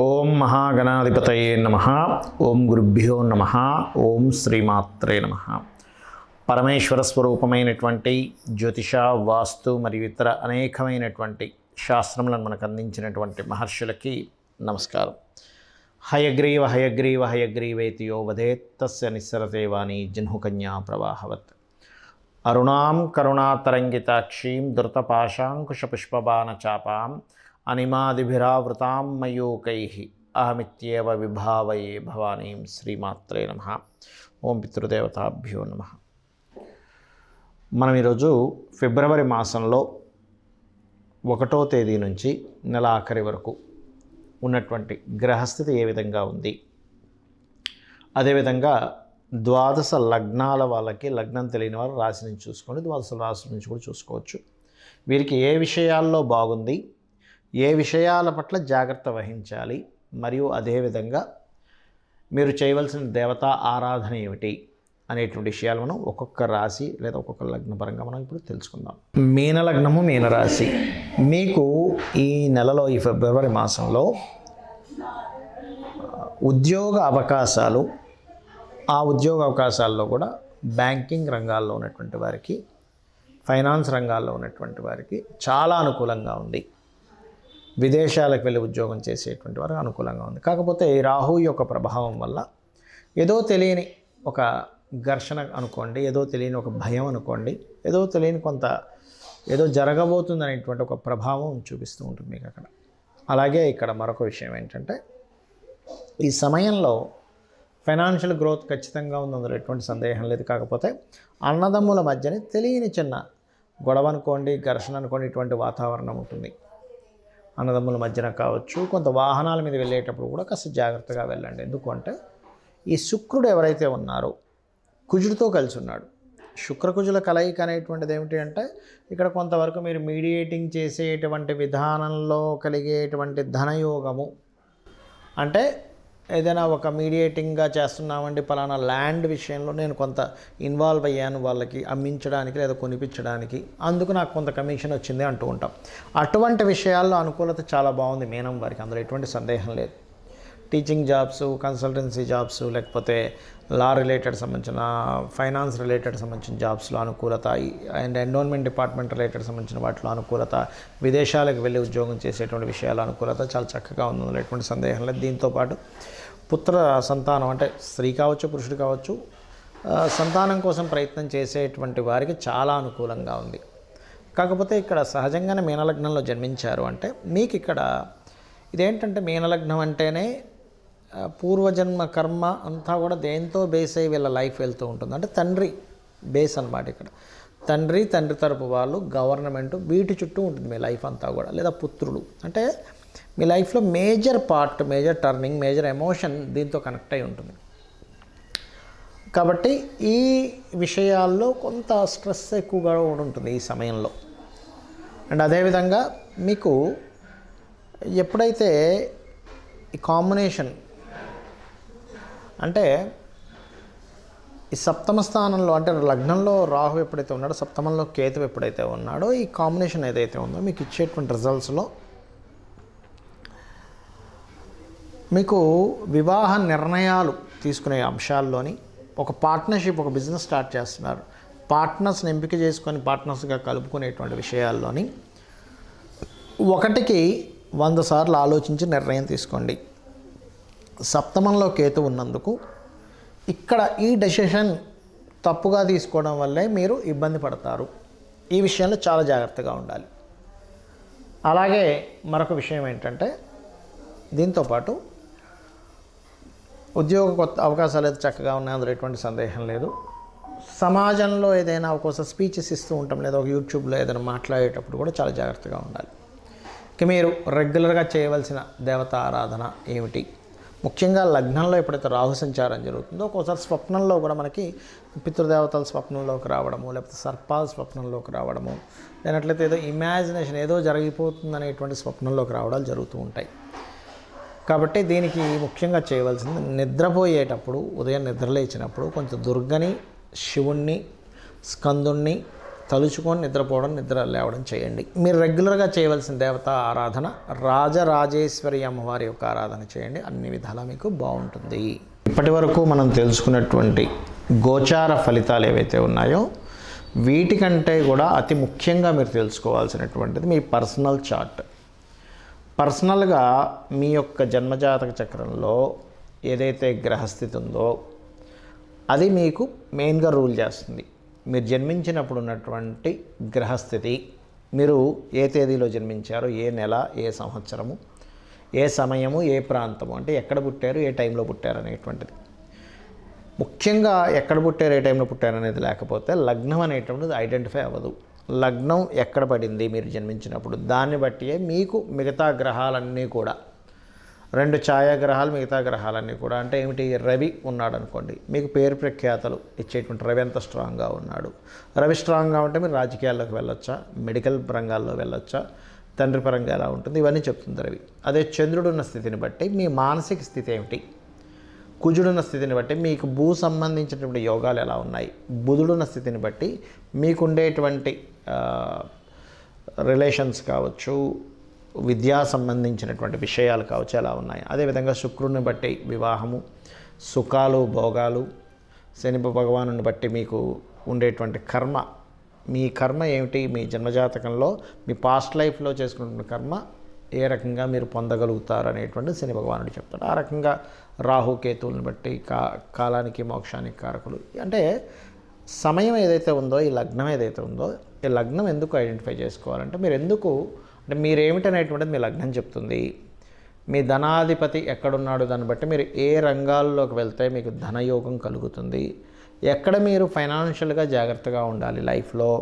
ఓం మహాగణాధిపతయే నమః. ఓం గురుభ్యో నమః. ఓం శ్రీమాత్రే నమః. పరమేశ్వర స్వరూపమైనటువంటి జ్యోతిష, వాస్తు మరియు ఇతర అనేకమైనటువంటి శాస్త్రములను మనకు అందించినటువంటి మహర్షులకి నమస్కారం. హయగ్రీవ హయగ్రీవ హయగ్రీవేతి యో వదేత్ తస్య నిస్సరతే వాణి జహ్నుకన్యా ప్రవాహవత్. అరుణాం కరుణాతరంగితాక్షీం ధృతపాశాంకుశపుష్పబాణచాపాం అనిమాదిభిరావృతాం మయూకైః అహమిత్యేవ విభావయే భవానీం. శ్రీమాత్రే నమః. ఓం పితృదేవతాభ్యో నమః. మనం ఈరోజు ఫిబ్రవరి మాసంలో 1వ తేదీ నుంచి నెల ఆఖరి వరకు ఉన్నటువంటి గ్రహస్థితి ఏ విధంగా ఉంది, అదేవిధంగా ద్వాదశ లగ్నాల వాళ్ళకి లగ్నం తెలియని వారు రాశి నుంచి చూసుకోండి, ద్వాదశ రాశి నుంచి కూడా చూసుకోవచ్చు. వీరికి ఏ విషయాల్లో బాగుంది, ఏ విషయాల పట్ల జాగ్రత్త వహించాలి, మరియు అదేవిధంగా మీరు చేయవలసిన దేవతా ఆరాధన ఏమిటి అనేటువంటి విషయాలు మనం ఒక్కొక్క రాశి లేదా ఒక్కొక్క లగ్న పరంగా మనం ఇప్పుడు తెలుసుకుందాం. మీనలగ్నము, మీనరాశి. మీకు ఈ నెలలో, ఈ ఫిబ్రవరి మాసంలో ఉద్యోగ అవకాశాలు, ఆ ఉద్యోగ అవకాశాల్లో కూడా బ్యాంకింగ్ రంగాల్లో ఉన్నటువంటి వారికి, ఫైనాన్స్ రంగాల్లో ఉన్నటువంటి వారికి చాలా అనుకూలంగా ఉంది. విదేశాలకు వెళ్ళి ఉద్యోగం చేసేటువంటి వారికి అనుకూలంగా ఉంది. కాకపోతే ఈ రాహు యొక్క ప్రభావం వల్ల ఏదో తెలియని ఒక ఘర్షణ అనుకోండి, ఏదో తెలియని ఒక భయం అనుకోండి, ఏదో తెలియని కొంత ఏదో జరగబోతుంది అనేటువంటి ఒక ప్రభావం చూపిస్తూ ఉంటుంది మీకు అక్కడ. అలాగే ఇక్కడ మరొక విషయం ఏంటంటే, ఈ సమయంలో ఫైనాన్షియల్ గ్రోత్ ఖచ్చితంగా ఉంది, అందులో ఎటువంటి సందేహం లేదు. కాకపోతే అన్నదమ్ముల మధ్యనే తెలియని చిన్న గొడవ అనుకోండి, ఘర్షణ అనుకోండి, ఇటువంటి వాతావరణం ఉంటుంది. అన్నదమ్ముల మధ్యన కావచ్చు, కొంత వాహనాల మీద వెళ్ళేటప్పుడు కూడా కాస్త జాగ్రత్తగా వెళ్ళండి. ఎందుకంటే ఈ శుక్రుడు ఎవరైతే ఉన్నారో కుజుడితో కలిసి ఉన్నాడు. శుక్రకుజుల కలయిక అనేటువంటిది ఏమిటి అంటే, ఇక్కడ కొంతవరకు మీరు మీడియేటింగ్ చేసేటువంటి విధానంలో కలిగేటువంటి ధనయోగము, అంటే ఏదైనా ఒక మీడియేటింగ్గా చేస్తున్నామండి, పలానా ల్యాండ్ విషయంలో నేను కొంత ఇన్వాల్వ్ అయ్యాను, వాళ్ళకి అమ్మించడానికి లేదా కొనిపించడానికి, అందుకు నాకు కొంత కమిషన్ వచ్చింది అంటూ ఉంటాం. అటువంటి విషయాల్లో అనుకూలత చాలా బాగుంది మీనం వారికి, అందులో ఎటువంటి సందేహం లేదు. టీచింగ్ జాబ్స్, కన్సల్టెన్సీ జాబ్స్, లేకపోతే లా రిలేటెడ్ సంబంధించిన, ఫైనాన్స్ రిలేటెడ్ సంబంధించిన జాబ్స్లో అనుకూలత, అండ్ ఎన్విరాన్మెంట్ డిపార్ట్మెంట్ రిలేటెడ్ సంబంధించిన వాటిలో అనుకూలత, విదేశాలకు వెళ్ళి ఉద్యోగం చేసేటువంటి విషయాల అనుకూలత చాలా చక్కగా ఉంది, అందులో ఎటువంటి సందేహం లేదు. దీంతోపాటు పుత్ర సంతానం, అంటే స్త్రీ కావచ్చు పురుషుడు కావచ్చు, సంతానం కోసం ప్రయత్నం చేసేటువంటి వారికి చాలా అనుకూలంగా ఉంది. కాకపోతే ఇక్కడ సహజంగానే మీనలగ్నంలో జన్మించారు అంటే మీకు ఇక్కడ ఇదేంటంటే, మీనలగ్నం అంటేనే పూర్వజన్మ కర్మ అంతా కూడా దేంతో బేస్ అయ్యి వీళ్ళ లైఫ్ వెళ్తూ ఉంటుంది. అంటే తండ్రి బేస్ అన్నమాట. ఇక్కడ తండ్రి తరపు వాళ్ళు, గవర్నమెంట్, వీటి చుట్టూ ఉంటుంది మీ లైఫ్ అంతా కూడా, లేదా పుత్రులు. అంటే మీ లైఫ్లో major part, major turning, major emotion దీంతో కనెక్ట్ అయి ఉంటుంది. కాబట్టి ఈ విషయాల్లో కొంత స్ట్రెస్ ఎక్కువగా ఉంటుంది ఈ సమయంలో. అండ్ అదేవిధంగా మీకు ఎప్పుడైతే ఈ కాంబినేషన్, అంటే ఈ సప్తమ స్థానంలో, అంటే లగ్నంలో రాహు ఎప్పుడైతే ఉన్నాడో, సప్తమంలో కేతు ఎప్పుడైతే ఉన్నాడో, ఈ కాంబినేషన్ ఏదైతే ఉందో మీకు ఇచ్చేటువంటి రిజల్ట్స్లో మీకు వివాహ నిర్ణయాలు తీసుకునే అంశాల్లోని, ఒక పార్ట్నర్షిప్, ఒక బిజినెస్ స్టార్ట్ చేస్తున్నారు, పార్ట్నర్స్ని ఎంపిక చేసుకొని పార్ట్నర్స్గా కలుపుకునేటువంటి విషయాల్లోని 1కి 100 సార్లు ఆలోచించి నిర్ణయం తీసుకోండి. సప్తమంలో కేతు ఉన్నందుకు ఇక్కడ ఈ డెసిషన్ తప్పుగా తీసుకోవడం వల్లే మీరు ఇబ్బంది పడతారు. ఈ విషయంలో చాలా జాగ్రత్తగా ఉండాలి. అలాగే మరొక విషయం ఏంటంటే, దీంతోపాటు ఉద్యోగ కొత్త అవకాశాలు అయితే చక్కగా ఉన్నాయి, అందులో ఎటువంటి సందేహం లేదు. సమాజంలో ఏదైనా ఒక్కోసారి స్పీచెస్ ఇస్తూ ఉంటాం, లేదా ఒక యూట్యూబ్లో ఏదైనా మాట్లాడేటప్పుడు కూడా చాలా జాగ్రత్తగా ఉండాలి. ఇక మీరు రెగ్యులర్గా చేయవలసిన దేవతా ఆరాధన ఏమిటి? ముఖ్యంగా లగ్నంలో ఎప్పుడైతే రాహు సంచారం జరుగుతుందో, ఒక్కోసారి స్వప్నంలో కూడా మనకి పితృదేవతల స్వప్నంలోకి రావడము, లేకపోతే సర్పాల స్వప్నంలోకి రావడము, లేనట్లయితే ఏదో ఇమాజినేషన్, ఏదో జరిగిపోతుంది అనేటువంటి స్వప్నంలోకి రావడాలు జరుగుతూ ఉంటాయి. కాబట్టి దీనికి ముఖ్యంగా చేయవలసింది, నిద్రపోయేటప్పుడు, ఉదయం నిద్రలేచినప్పుడు కొంచెం దుర్గని, శివుణ్ణి, స్కందుణ్ణి, తలుచుకొని నిద్రపోవడం, నిద్ర లేవడం చేయండి. మీరు రెగ్యులర్గా చేయవలసిన దేవత ఆరాధన రాజరాజేశ్వరి అమ్మవారి యొక్క ఆరాధన చేయండి. అన్ని విధాలా మీకు బాగుంటుంది. ఇప్పటి వరకు మనం తెలుసుకున్నటువంటి గోచార ఫలితాలు ఏవైతే ఉన్నాయో వీటికంటే కూడా అతి ముఖ్యంగా మీరు తెలుసుకోవాల్సినటువంటిది మీ పర్సనల్ చార్ట్. పర్సనల్గా మీ యొక్క జన్మజాతక చక్రంలో ఏదైతే గ్రహస్థితి ఉందో అది మీకు మెయిన్గా రూల్ చేస్తుంది. మీరు జన్మించినప్పుడు ఉన్నటువంటి గ్రహస్థితి, మీరు ఏ తేదీలో జన్మించారో, ఏ నెల, ఏ సంవత్సరము, ఏ సమయము, ఏ ప్రాంతము, అంటే ఎక్కడ పుట్టారు, ఏ టైంలో పుట్టారు అనేటువంటిది. ముఖ్యంగా ఎక్కడ పుట్టారు, ఏ టైంలో పుట్టారు అనేది లేకపోతే లగ్నం అనేటువంటిది ఐడెంటిఫై అవ్వదు. లగ్నం ఎక్కడ పడింది మీరు జన్మించినప్పుడు, దాన్ని బట్టియే మీకు మిగతా గ్రహాలన్నీ కూడా, 2 ఛాయాగ్రహాలు మిగతా గ్రహాలన్నీ కూడా, అంటే ఏమిటి, రవి ఉన్నాడు అనుకోండి, మీకు పేరు ప్రఖ్యాతలు ఇచ్చేటువంటి రవి ఎంత స్ట్రాంగ్గా ఉన్నాడు. రవి స్ట్రాంగ్గా ఉంటే మీరు రాజకీయాల్లోకి వెళ్ళొచ్చా, మెడికల్ రంగాల్లో వెళ్ళొచ్చా, తండ్రి పరంగా ఎలా ఉంటుంది, ఇవన్నీ చెప్తుంది రవి. అదే చంద్రుడున్న స్థితిని బట్టి మీ మానసిక స్థితి ఏమిటి, కుజుడున్న స్థితిని బట్టి మీకు భూ సంబంధించినటువంటి యోగాలు ఎలా ఉన్నాయి, బుధుడున్న స్థితిని బట్టి మీకుండేటువంటి రిలేషన్స్ కావచ్చు, విద్యా సంబంధించినటువంటి విషయాలు కావచ్చు ఎలా ఉన్నాయి. అదేవిధంగా శుక్రుడిని బట్టి వివాహము, సుఖాలు, భోగాలు, శని భగవానుని బట్టి మీకు ఉండేటువంటి కర్మ, మీ కర్మ ఏమిటి, మీ జన్మజాతకంలో మీ పాస్ట్ లైఫ్లో చేసుకున్న కర్మ ఏ రకంగా మీరు పొందగలుగుతారు అనేటువంటి శని భగవానుడు చెప్తాడు. ఆ రకంగా రాహుకేతువులను బట్టి కాలానికి మోక్షానికి కారకులు. అంటే సమయం ఏదైతే ఉందో, ఈ లగ్నం ఏదైతే ఉందో, ఈ లగ్నం ఎందుకు ఐడెంటిఫై చేసుకోవాలంటే మీరు ఎందుకు, అంటే మీరేమిటనేటువంటిది మీ లగ్నం చెప్తుంది. మీ ధనాధిపతి ఎక్కడున్నాడు దాన్ని బట్టి మీరు ఏ రంగాల్లోకి వెళ్తే మీకు ధనయోగం కలుగుతుంది, ఎక్కడ మీరు ఫైనాన్షియల్గా జాగ్రత్తగా ఉండాలి, లైఫ్లో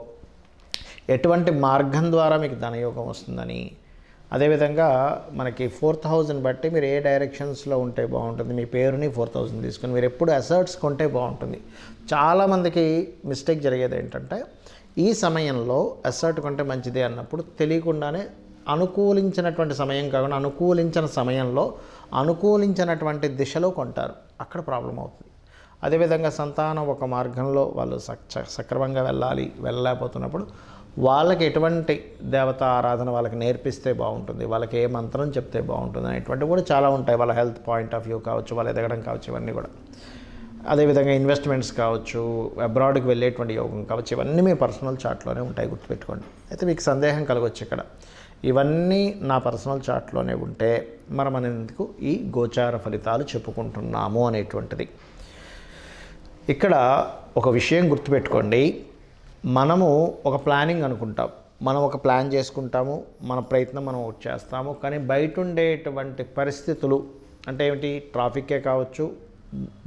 ఎటువంటి మార్గం ద్వారా మీకు ధనయోగం వస్తుందని. అదేవిధంగా మనకి 4th హౌస్ని బట్టి మీరు ఏ డైరెక్షన్స్లో ఉంటే బాగుంటుంది, మీ పేరుని 4th హౌస్ని తీసుకొని మీరు ఎప్పుడు అసర్ట్స్ కొంటే బాగుంటుంది. చాలామందికి మిస్టేక్ జరిగేది ఏంటంటే ఈ సమయంలో అసర్ట్ కొంటే మంచిదే అన్నప్పుడు తెలియకుండానే అనుకూలించినటువంటి సమయం కాకుండా అనుకూలించిన సమయంలో అనుకూలించినటువంటి దిశలో కొంటారు, అక్కడ ప్రాబ్లం అవుతుంది. అదేవిధంగా సంతానం ఒక మార్గంలో వాళ్ళు సక్రమంగా వెళ్ళలేకపోతున్నప్పుడు వాళ్ళకి ఎటువంటి దేవత ఆరాధన వాళ్ళకి నేర్పిస్తే బాగుంటుంది, వాళ్ళకి ఏ మంత్రం చెప్తే బాగుంటుంది అనేటువంటివి కూడా చాలా ఉంటాయి. వాళ్ళ హెల్త్ పాయింట్ ఆఫ్ వ్యూ కావచ్చు, వాళ్ళు ఎదగడం కావచ్చు, ఇవన్నీ కూడా. అదేవిధంగా ఇన్వెస్ట్మెంట్స్ కావచ్చు, అబ్రాడ్కి వెళ్ళేటువంటి యోగం కావచ్చు, ఇవన్నీ మీ పర్సనల్ చార్ట్లోనే ఉంటాయి, గుర్తుపెట్టుకోండి. అయితే మీకు సందేహం కలగవచ్చు ఇక్కడ, ఇవన్నీ నా పర్సనల్ చార్ట్లోనే ఉంటే మనం ఎందుకు ఈ గోచార ఫలితాలు చెప్పుకుంటున్నాము అనేటువంటిది. ఇక్కడ ఒక విషయం గుర్తుపెట్టుకోండి, మనము ఒక ప్లానింగ్ అనుకుంటాం, మనం ఒక ప్లాన్ చేసుకుంటాము, మన ప్రయత్నం మనం చేస్తాము, కానీ బయట ఉండేటువంటి పరిస్థితులు అంటే ఏమిటి, ట్రాఫిక్కే కావచ్చు,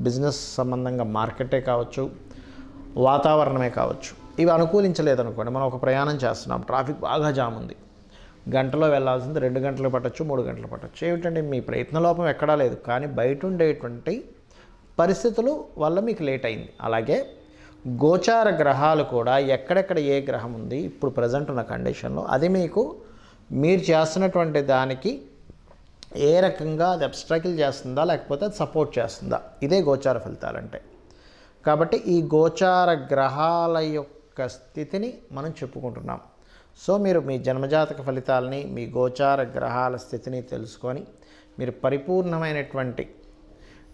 బిజినెస్ సంబంధంగా మార్కెటే కావచ్చు, వాతావరణమే కావచ్చు, ఇవి అనుకూలించలేదనుకోండి. మనం ఒక ప్రయాణం చేస్తున్నాం, ట్రాఫిక్ బాగా జామ్ ఉంది, గంటలో వెళ్ళాల్సింది 2 గంటలు పట్టచ్చు, 3 గంటలు పట్టచ్చు. ఏమిటంటే మీ ప్రయత్న లోపం ఎక్కడా లేదు, కానీ బయట ఉండేటువంటి పరిస్థితులు వల్ల మీకు లేట్ అయింది. అలాగే గోచార గ్రహాలు కూడా ఎక్కడెక్కడ ఏ గ్రహం ఉంది ఇప్పుడు ప్రజెంట్ ఉన్న కండిషన్లో, అది మీకు మీరు చేస్తున్నటువంటి దానికి ఏ రకంగా అది అబ్స్ట్రకిల్ చేస్తుందా లేకపోతే అది సపోర్ట్ చేస్తుందా, ఇదే గోచార ఫలితాలంటే. కాబట్టి ఈ గోచార గ్రహాల యొక్క స్థితిని మనం చెప్పుకుంటున్నాం. సో మీరు మీ జన్మజాతక ఫలితాలని, మీ గోచార గ్రహాల స్థితిని తెలుసుకొని మీరు పరిపూర్ణమైనటువంటి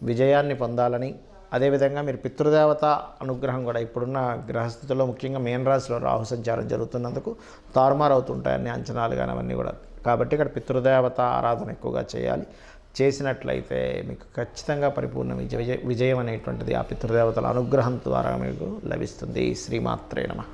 విజయాన్ని పొందాలని, అదేవిధంగా మీరు పితృదేవత అనుగ్రహం కూడా ఇప్పుడున్న గ్రహస్థితిలో ముఖ్యంగా మీన రాశిలో రాహు సంచారం జరుగుతున్నందుకు తారుమారు అవుతుంటాయని అంచనాలు కానీ అవన్నీ కూడా. కాబట్టి ఇక్కడ పితృదేవత ఆరాధన ఎక్కువగా చేయాలి. చేసినట్లయితే మీకు ఖచ్చితంగా పరిపూర్ణ విజయం అనేటువంటిది ఆ పితృదేవతల అనుగ్రహం ద్వారా మీకు లభిస్తుంది. శ్రీమాత్రే నమః.